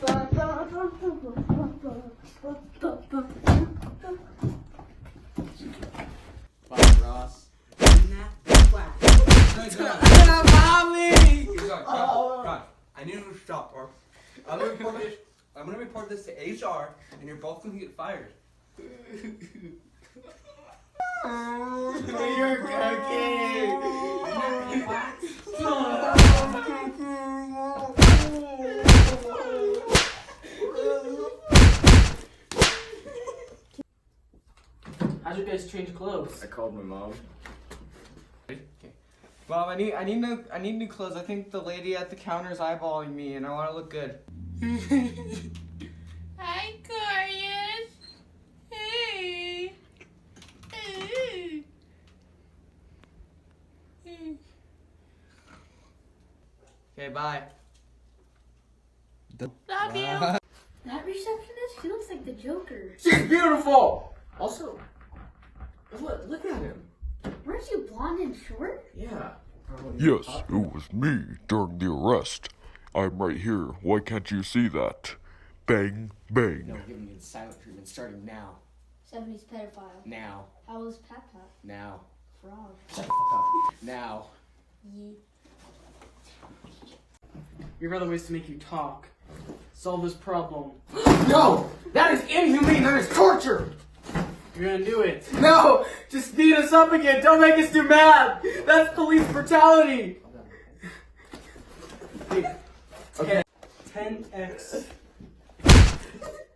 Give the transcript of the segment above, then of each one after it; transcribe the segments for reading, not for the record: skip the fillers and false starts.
Bye, Ross. Mommy! God, I need you to stop, or I'm gonna report this. I'm gonna report this to HR, and you're both gonna get fired. You're cooking! How'd you guys change clothes? I called my mom. Mom, I need new clothes. I think the lady at the counter is eyeballing me, and I want to look good. Hi, Corius. Hey. Okay, bye. Love you. That receptionist, she looks like the Joker. She's beautiful! Also, look at him. Weren't you blonde and short? Yeah. Yes, it was me during the arrest. I'm right here. Why can't you see that? Bang, bang. No, giving me the silent treatment starting now. 70s pedophile. Now. How was Pat Pat? Now. Frog. Shut the fuck up. Now. Ye. Your other ways to make you talk. Solve this problem. No! That is inhumane! That is torture! You're gonna do it. No! Just beat us up again! Don't make us do math! That's police brutality! Okay. 10x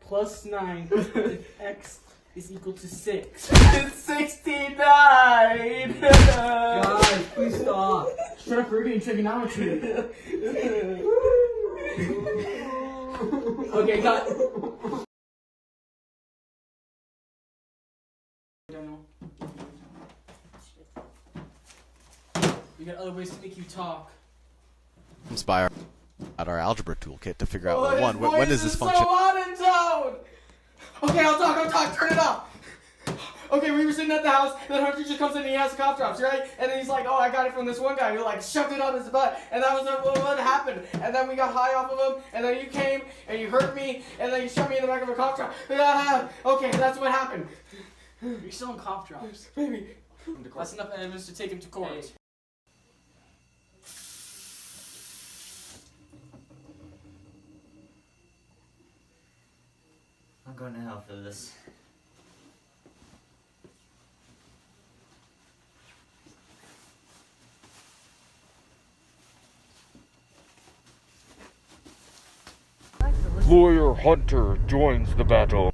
plus 9 if x is equal to 6. It's 69! Guys, please stop. Shut up, we're doing trigonometry. Okay, got. Daniel. You got other ways to make you talk. Comes by our algebra toolkit to figure out when does this So function. monotone! Okay, I'll talk, turn it off! Okay, we were sitting at the house, then Hunter just comes in and he has cough drops, right? And then he's like, oh, I got it from this one guy who like shoved it up his butt, and that was what happened. And then we got high off of him, and then you came, and you hurt me, and then you shoved me in the back of a cough drop. Okay, that's what happened. You're still in cough drops. Baby. That's enough evidence to take him to court. I'm going to hell for this. Lawyer Hunter joins the battle.